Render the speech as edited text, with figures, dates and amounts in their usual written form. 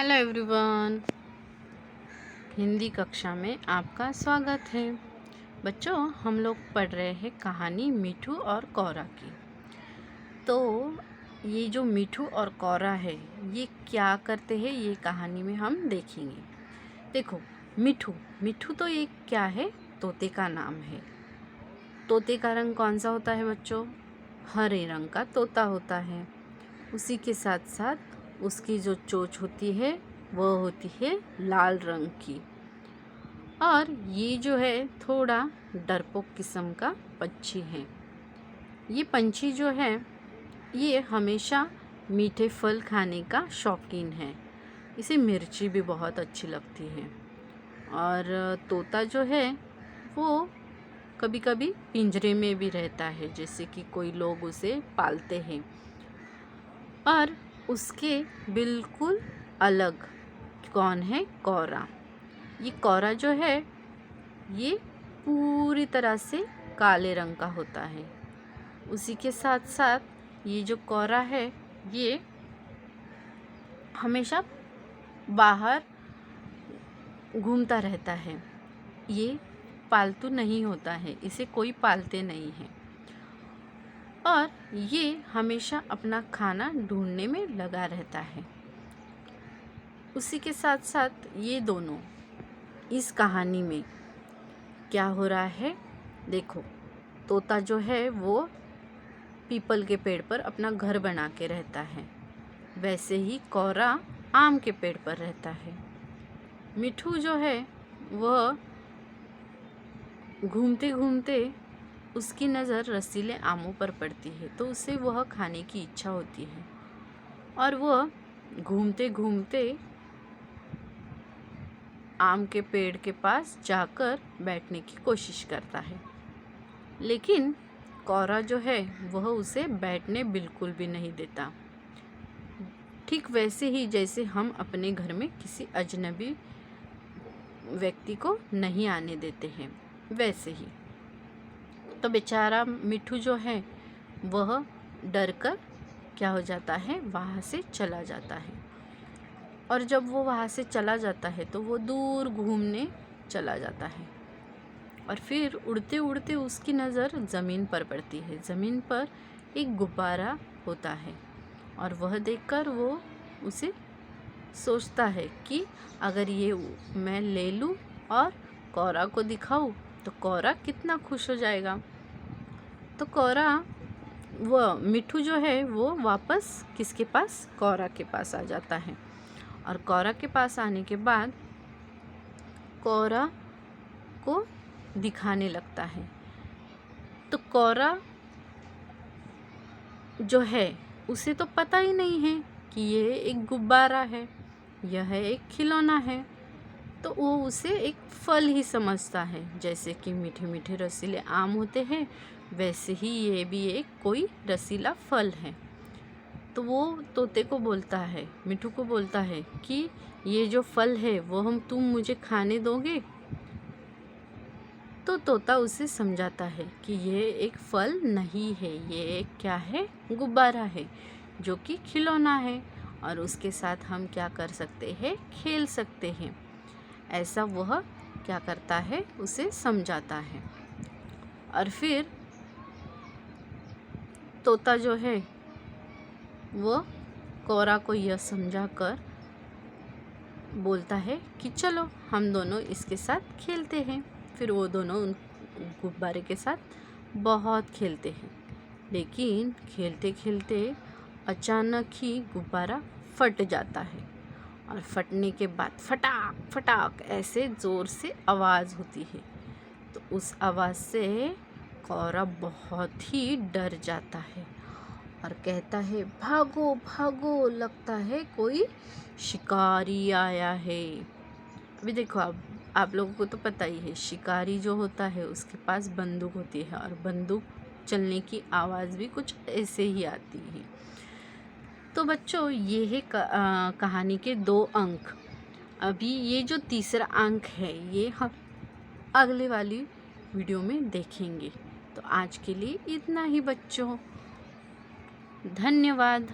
Hello everyone. Hindi कक्षा में आपका स्वागत है। बच्चों, हम लोग पढ़ रहे हैं कहानी मिठू और कौरा की। तो ये जो मिठू और कौरा है, ये क्या करते हैं, ये कहानी में हम देखेंगे। देखो, मिठू मिठू तो ये क्या है, तोते का नाम है। तोते का रंग कौन सा होता है बच्चों? हरे रंग का तोता होता है। उसी के साथ साथ उसकी जो चोंच होती है वो होती है लाल रंग की। और ये जो है थोड़ा डरपोक किस्म का पंछी है। ये पंछी जो है ये हमेशा मीठे फल खाने का शौकीन है। इसे मिर्ची भी बहुत अच्छी लगती है। और तोता जो है वो कभी कभी पिंजरे में भी रहता है, जैसे कि कोई लोग उसे पालते हैं। और उसके बिल्कुल अलग कौन है? कौरा। ये कौरा जो है ये पूरी तरह से काले रंग का होता है। उसी के साथ साथ ये जो कौरा है ये हमेशा बाहर घूमता रहता है। ये पालतू नहीं होता है, इसे कोई पालते नहीं है। और ये हमेशा अपना खाना ढूंढने में लगा रहता है। उसी के साथ साथ ये दोनों इस कहानी में क्या हो रहा है, देखो, तोता जो है वो पीपल के पेड़ पर अपना घर बना के रहता है, वैसे ही कौरा आम के पेड़ पर रहता है। मिठू जो है वह घूमते घूमते उसकी नज़र रसीले आमों पर पड़ती है, तो उसे वह खाने की इच्छा होती है। और वह घूमते घूमते आम के पेड़ के पास जाकर बैठने की कोशिश करता है, लेकिन कौरा जो है वह उसे बैठने बिल्कुल भी नहीं देता। ठीक वैसे ही जैसे हम अपने घर में किसी अजनबी व्यक्ति को नहीं आने देते हैं, वैसे ही। तो बेचारा मिठू जो है वह डरकर क्या हो जाता है, वहाँ से चला जाता है। और जब वो वहाँ से चला जाता है तो वो दूर घूमने चला जाता है। और फिर उड़ते उड़ते उसकी नज़र ज़मीन पर पड़ती है। ज़मीन पर एक गुब्बारा होता है और वह देखकर वो उसे सोचता है कि अगर ये मैं ले लूँ और कौरा को दिखाऊँ तो कौरा कितना खुश हो जाएगा। तो कौरा वो मिठू जो है वो वापस किसके पास? कौरा के पास आ जाता है। और कौरा के पास आने के बाद कौरा को दिखाने लगता है। तो कौरा जो है उसे तो पता ही नहीं है कि ये एक गुब्बारा है, यह एक खिलौना है। तो वो उसे एक फल ही समझता है। जैसे कि मीठे मीठे रसीले आम होते हैं, वैसे ही ये भी एक कोई रसीला फल है। तो वो तोते को बोलता है, मिठू को बोलता है कि ये जो फल है वो तुम मुझे खाने दोगे? तो तोता उसे समझाता है कि ये एक फल नहीं है, ये एक क्या है? गुब्बारा है, जो कि खिलौना है और उसके साथ हम क्या कर सकते हैं? खेल सकते हैं। ऐसा वह क्या करता है, उसे समझाता है। और फिर तोता जो है वो कौरा को यह समझाकर बोलता है कि चलो हम दोनों इसके साथ खेलते हैं। फिर वो दोनों उन गुब्बारे के साथ बहुत खेलते हैं, लेकिन खेलते खेलते अचानक ही गुब्बारा फट जाता है। और फटने के बाद फटाक फटाक ऐसे ज़ोर से आवाज़ होती है। तो उस आवाज़ से कौरा बहुत ही डर जाता है और कहता है, भागो भागो, लगता है कोई शिकारी आया है। अभी देखो, आप लोगों को तो पता ही है, शिकारी जो होता है उसके पास बंदूक होती है और बंदूक चलने की आवाज़ भी कुछ ऐसे ही आती है। तो बच्चों, ये है कहानी के 2 अंक। अभी ये जो तीसरा अंक है ये हम अगले वाली वीडियो में देखेंगे। तो आज के लिए इतना ही बच्चों, धन्यवाद।